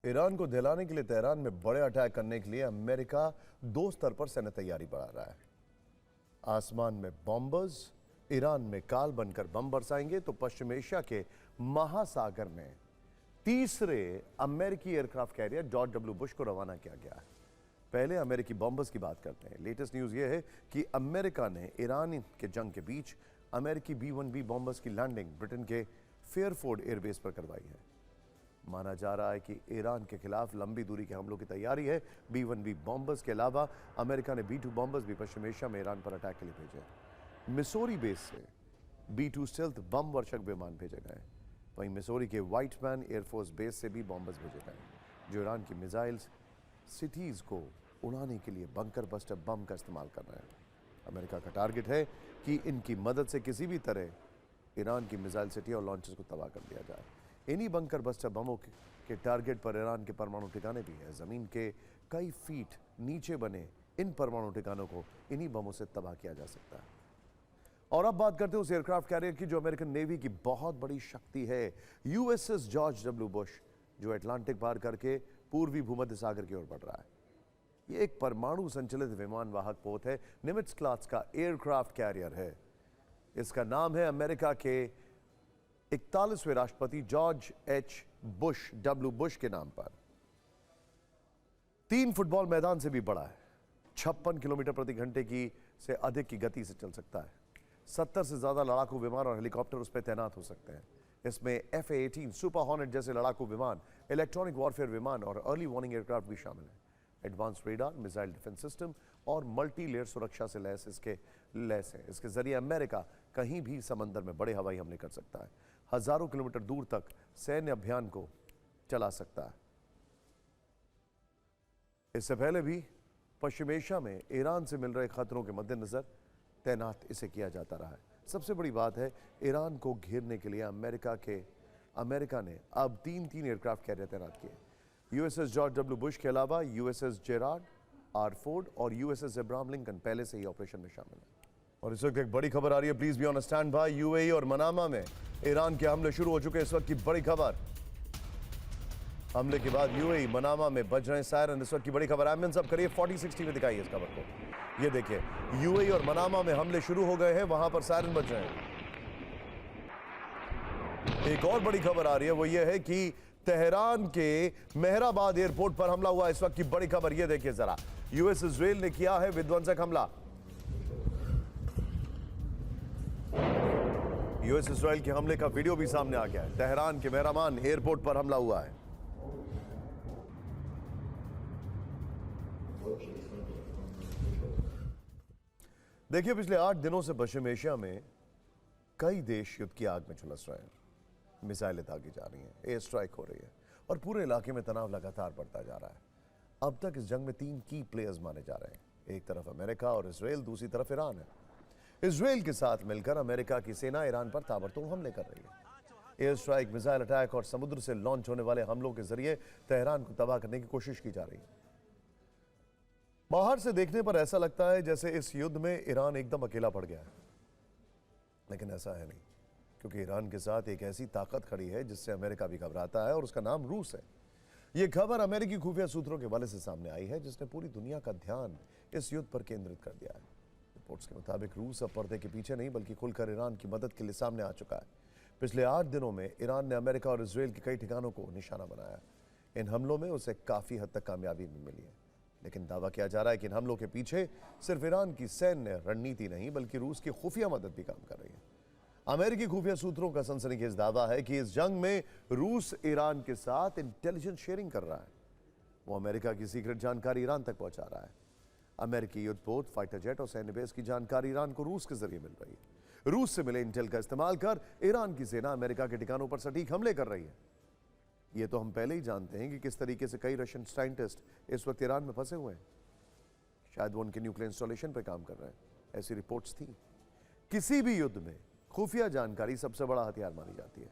Iran को दिलाने के लिए तेहरान में बड़े अटैक करने के लिए अमेरिका दो स्तर पर सैन्य तैयारी बढ़ा रहा है। आसमान में बॉम्बर्स ईरान में काल बनकर बम बरसाएंगे तो पश्चिम एशिया के महासागर में तीसरे अमेरिकी aircraft carrier George W Bush को रवाना किया गया है। पहले अमेरिकी बॉम्बर्स की बात करते हैं। लेटेस्ट न्यूज यह है कि अमेरिका ने ईरान के जंग के बीच अमेरिकी B-1B बॉम्बर्स की लैंडिंग ब्रिटेन के फेयरफोर्ड एयरबेस पर करवाई है। माना जा रहा है कि ईरान के खिलाफ लंबी दूरी के हमलों की तैयारी है। B-1B बॉम्बर्स के अलावा अमेरिका ने B-2 बॉम्बर्स भी पश्चिम एशिया में ईरान पर अटैक के लिए भेजे। मिसौरी बेस से B-2 स्टेल्थ बम वर्षक विमान भेजे गए। वहीं मिसौरी के व्हाइटमैन एयरफोर्स बेस से भी बॉम्बर्स भेजे गए, जो ईरान की मिसाइल्स सिटीज को उड़ाने के लिए बंकर बस्टर बम का इस्तेमाल कर रहे हैं। अमेरिका का टारगेट है कि इनकी मदद से किसी भी तरह ईरान की मिसाइल सिटी और लॉन्चर्स को तबाह कर दिया जाए। इन्हीं बंकर बस्टर बमों के टारगेट पर ईरान के परमाणु ठिकाने भी हैं। जमीन के कई फीट नीचे बने इन परमाणु ठिकानों को इन्हीं बमों से तबाह किया जा सकता है। और अब बात करते हैं उस एयरक्राफ्ट कैरियर की जो अमेरिकन नेवी की बहुत बड़ी शक्ति है, USS जॉर्ज डब्ल्यू बुश, जो अटलांटिक पार करके पूर्वी भूमध्य सागर की ओर बढ़ रहा है। ये एक परमाणु संचालित विमान वाहक पोत है, निमिट्ज क्लास का एयरक्राफ्ट कैरियर है। इसका नाम है अमेरिका के 41वें राष्ट्रपति George H. Bush W Bush के नाम पर। 3 फुटबॉल मैदान से भी बड़ा है। 56 किलोमीटर प्रति घंटे की से अधिक की गति से चल सकता है। 70 से ज्यादा लड़ाकू विमान और हेलीकॉप्टर उस पर तैनात हो सकते हैं। इसमें FA-18 सुपर हॉर्नेट जैसे लड़ाकू विमान, इलेक्ट्रॉनिक वॉरफेयर विमान और अर्ली वार्निंग एयरक्राफ्ट भी शामिल हैं। Advance radar, missile defence system और मल्टी लेयर सुरक्षा से लैस है। इसके जरिए अमेरिका कहीं भी समंदर में बड़े हवाई हमले कर सकता है, हजारों किलोमीटर दूर तक सैन्य अभियान को चला सकता है। इससे पहले भी पश्चिम एशिया में ईरान से मिल रहे खतरों के मद्देनजर तैनात इसे किया जाता रहा है। सबसे बड़ी बात है, ईरान को घेरने के लिए अमेरिका ने अब 3 एयरक्राफ्ट कैरियर तैनात किए। USS जॉर्ज डब्ल्यू बुश के अलावा USS जेरार्ड आर फोर्ड और USS अब्राहम लिंकन पहले से ही ऑपरेशन में शामिल है। और इस वक्त एक बड़ी खबर आ रही है, please be on stand by. UAE और मनामा में ईरान के हमले शुरू हो चुके हैं। इस वक्त की बड़ी खबर, हमले के बाद UAE मनामा में बज रहे सायरन। इस वक्त की बड़ी खबर, एम्बियंस अब करिए 4060 में दिखाइए इस खबर को। ये देखिए, UAE और मनामा में हमले शुरू हो गए हैं, वहां पर सायरन बज रहे हैं। एक और बड़ी खबर आ रही है, वो ये है कि तेहरान के मेहराबाद एयरपोर्ट पर हमला हुआ। इस वक्त की बड़ी खबर, ये देखिए जरा, US इजराइल ने किया है विध्वंसक हमला। US इजराइल के हमले का वीडियो भी सामने आ गया है। तेहरान के मेहराबाद एयरपोर्ट पर हमला हुआ है। देखिए, पिछले 8 दिनों से पश्चिम एशिया में कई देश युद्ध की आग में झुलस रहे हैं। मिसाइलें दागी जा रही हैं, एयर स्ट्राइक हो रही है और पूरे इलाके में तनाव लगातार बढ़ता जा रहा है। अब तक इस जंग में 3 की प्लेयर्स माने जा रहे हैं। एक तरफ अमेरिका और इजराइल, दूसरी तरफ ईरान है। इजराइल के साथ मिलकर अमेरिका की सेना ईरान पर ताबड़तोड़ हमले कर रही है। एयर स्ट्राइक, मिसाइल अटैक और समुद्र से लॉन्च होने वाले हमलों के जरिए तेहरान को तबाह करने की कोशिश की जा रही है। बाहर से देखने पर ऐसा लगता है जैसे इस युद्ध में ईरान एकदम अकेला पड़ गया है, लेकिन ऐसा है नहीं, क्योंकि ईरान के साथ एक ऐसी ताकत खड़ी है जिससे अमेरिका भी घबराता है और उसका नाम रूस है। यह खबर अमेरिकी खुफिया सूत्रों के हवाले से सामने आई है, जिसने पूरी दुनिया का ध्यान इस युद्ध पर केंद्रित कर दिया है। रिपोर्ट्स के मुताबिक रूस अब पर्दे के पीछे नहीं बल्कि खुलकर ईरान की मदद के लिए सामने आ चुका है। पिछले 8 दिनों में ईरान ने अमेरिका और इजराइल के कई ठिकानों को निशाना बनाया। इन हमलों में उसे काफी हद तक कामयाबी भी मिली है, लेकिन दावा किया जा रहा है कि इन हमलों के पीछे सिर्फ ईरान की सैन्य रणनीति नहीं बल्कि रूस की खुफिया मदद भी काम कर रही है। अमेरिकी खुफिया सूत्रों का सनसनीखेज दावा है कि इस जंग में रूस ईरान के साथ इंटेलिजेंस शेयरिंग कर रहा है। वो अमेरिका की सीक्रेट जानकारी ईरान तक पहुंचा रहा है। अमेरिकी युद्धपोत, फाइटर जेट और सैन्य बेस की जानकारी ईरान को रूस के जरिए मिल रही है। रूस से मिले इंटेल का इस्तेमाल कर ईरान की सेना अमेरिका के ठिकानों पर सटीक हमले कर रही है। ये तो हम पहले ही जानते हैं कि किस तरीके से कई रशियन साइंटिस्ट इस वक्त ईरान में फंसे हुए हैं। शायद वो उनके न्यूक्लियर इंस्टॉलेशन पर काम कर रहे हैं, ऐसी रिपोर्ट्स थी। किसी भी युद्ध में खुफिया जानकारी सबसे बड़ा हथियार मानी जाती है,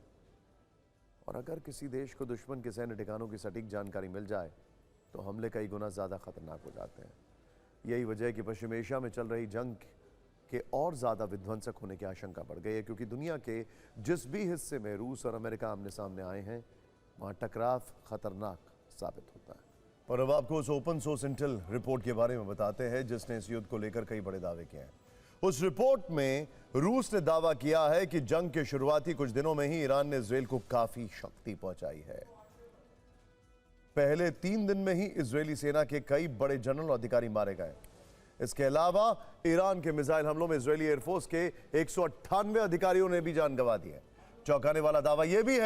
और अगर किसी देश को दुश्मन के सैन्य ठिकानों की सटीक जानकारी मिल जाए तो हमले कई गुना ज्यादा खतरनाक हो जाते हैं। यही वजह है कि पश्चिम एशिया में चल रही जंग के और ज्यादा विध्वंसक होने की आशंका बढ़ गई है, क्योंकि दुनिया के जिस भी हिस्से में रूस और अमेरिका आमने सामने आए हैं, वहां टकराव खतरनाक साबित होता है। और अब आपको उस ओपन सोर्स इंटेल रिपोर्ट के बारे में बताते हैं जिसने इस युद्ध को लेकर कई बड़े दावे किए हैं। उस रिपोर्ट में रूस ने दावा किया है कि जंग के शुरुआती कुछ दिनों में ही ईरान ने इजराइल को काफी शक्ति पहुंचाई है। पहले 3 दिन में ही इजरायली सेना के कई बड़े जनरल और अधिकारी मारे गए। इसके अलावा ईरान के मिसाइल हमलों में इजरायली एयरफोर्स के 198 अधिकारियों ने भी जान गंवा दी है। चौंकाने वाला दावा यह भी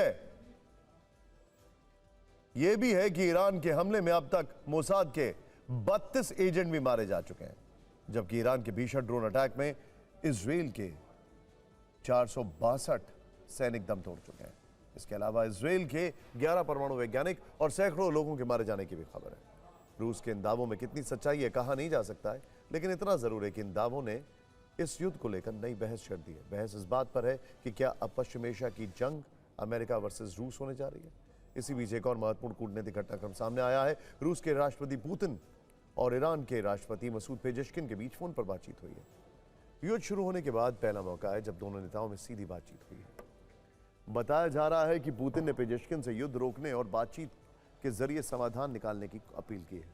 है कि ईरान के हमले में अब तक मोसाद के 32 एजेंट भी मारे जा चुके हैं, जबकि ईरान के भीषण ड्रोन अटैक में इजराइल के 462 सैनिक दम तोड़ चुके हैं। इसके अलावा इजराइल के 11 परमाणु वैज्ञानिक और सैकड़ों लोगों के मारे जाने की भी खबर है। रूस के इन दावों में कितनी सच्चाई है कहा नहीं जा सकता है, लेकिन इतना जरूर है कि इन दावों ने इस युद्ध को लेकर नई बहस छेड़ दी है। बहस इस बात पर है कि क्या अब पश्चिम एशिया की जंग अमेरिका वर्सेस रूस होने जा रही है। इसी बीच एक और महत्वपूर्ण कूटनीतिक घटनाक्रम सामने आया है। रूस के राष्ट्रपति पुतिन और ईरान के राष्ट्रपति मसूद पेजेश्किन के बीच फोन पर बातचीत हुई है। युद्ध शुरू होने के बाद पहला मौका है जब दोनों नेताओं में सीधी बातचीत हुई है। बताया जा रहा है कि पुतिन ने पेजेश्किन से युद्ध रोकने और बातचीत के जरिए समाधान निकालने की अपील की है,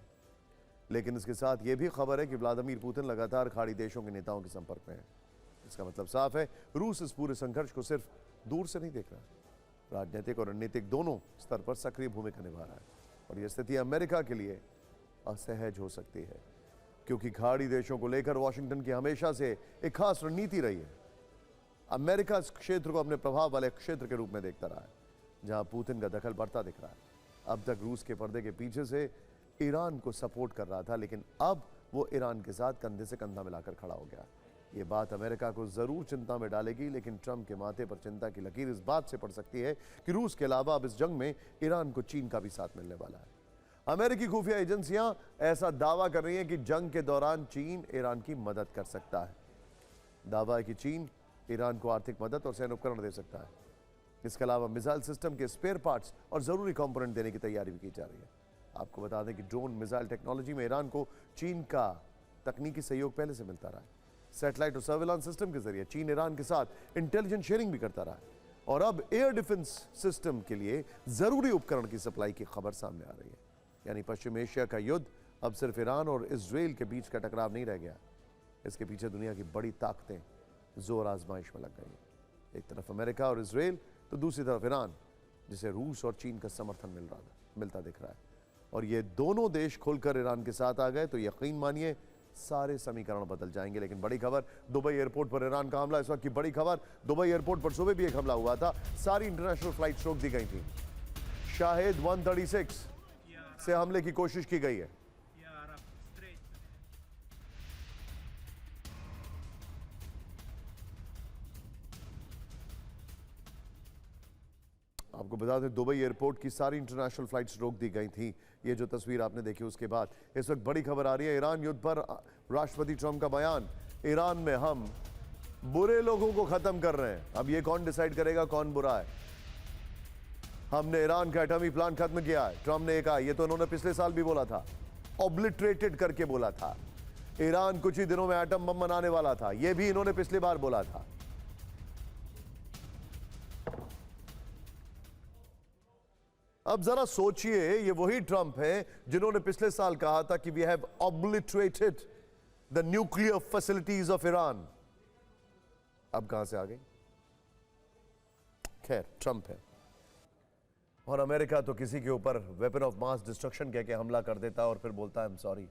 लेकिन इसके साथ यह भी खबर है कि व्लादिमीर पुतिन लगातार खाड़ी देशों के नेताओं के संपर्क में है। इसका मतलब साफ है, रूस इस पूरे संघर्ष को सिर्फ दूर से नहीं देख रहा, राजनीतिक और रणनीतिक दोनों स्तर पर सक्रिय भूमिका निभा रहा है। और यह स्थिति अमेरिका के लिए असहज हो सकती है, क्योंकि खाड़ी देशों को लेकर वॉशिंगटन की हमेशा से एक खास रणनीति रही है। अमेरिका इस क्षेत्र को अपने प्रभाव वाले क्षेत्र के रूप में देखता रहा है, जहां पुतिन का दखल बढ़ता दिख रहा है। अब तक रूस के पर्दे के पीछे से ईरान को सपोर्ट कर रहा था, लेकिन अब वो ईरान के साथ कंधे से कंधा मिलाकर खड़ा हो गया। ये बात अमेरिका को जरूर चिंता में डालेगी, लेकिन ट्रंप के माथे पर चिंता की लकीर इस बात से पड़ सकती है कि रूस के अलावा अब इस जंग में ईरान को चीन का भी साथ मिलने वाला है। अमेरिकी खुफिया एजेंसियां ऐसा दावा कर रही हैं कि जंग के दौरान चीन ईरान की मदद कर सकता है। दावा है कि चीन ईरान को आर्थिक मदद और सैन्य उपकरण दे सकता है। इसके अलावा मिसाइल सिस्टम के स्पेयर पार्ट्स और जरूरी कंपोनेंट देने की तैयारी भी की जा रही है। आपको बता दें कि ड्रोन मिसाइल टेक्नोलॉजी में ईरान को चीन का तकनीकी सहयोग पहले से मिलता रहा है। सैटेलाइट और सर्विलांस सिस्टम के जरिए चीन ईरान के साथ इंटेलिजेंस शेयरिंग भी करता रहा है, और अब एयर डिफेंस सिस्टम के लिए जरूरी उपकरण की सप्लाई की खबर सामने आ रही है। यानी पश्चिम एशिया का युद्ध अब सिर्फ ईरान और इजराइल के बीच का टकराव नहीं रह गया, इसके पीछे दुनिया की बड़ी ताकतें जोर आजमाइश में लग गई हैं। एक तरफ अमेरिका और इजराइल, तो दूसरी तरफ ईरान, जिसे रूस और चीन का समर्थन मिलता दिख रहा है। और ये दोनों देश खुलकर ईरान के साथ आ गए तो यकीन मानिए सारे समीकरण बदल जाएंगे। लेकिन बड़ी खबर, दुबई एयरपोर्ट पर ईरान का हमला। इस वक्त की बड़ी खबर, दुबई एयरपोर्ट पर सुबह भी एक हमला हुआ था, सारी इंटरनेशनल फ्लाइट रोक दी गई थी। शाहिद 136 से हमले की कोशिश की गई है। आपको बता दें, दुबई एयरपोर्ट की सारी इंटरनेशनल फ्लाइट्स रोक दी गई थी। ये जो तस्वीर आपने देखी उसके बाद इस वक्त बड़ी खबर आ रही है। ईरान युद्ध पर राष्ट्रपति ट्रंप का बयान, ईरान में हम बुरे लोगों को खत्म कर रहे हैं। अब ये कौन डिसाइड करेगा कौन बुरा है? हमने ईरान का एटॉमिक प्लान खत्म किया है, ट्रंप ने कहा। ये तो उन्होंने पिछले साल भी बोला था, ऑब्लिटरेटेड करके बोला था। ईरान कुछ ही दिनों में एटम बम बनाने वाला था, यह भी इन्होंने पिछली बार बोला था। अब जरा सोचिए, ये वही ट्रंप है जिन्होंने पिछले साल कहा था कि we have obliterated the nuclear facilities of Iran. अब कहां से आ गई? खैर, ट्रंप है। और अमेरिका तो किसी के ऊपर वेपन ऑफ मास डिस्ट्रक्शन कह के हमला कर देता है और फिर बोलता है आई एम सॉरी।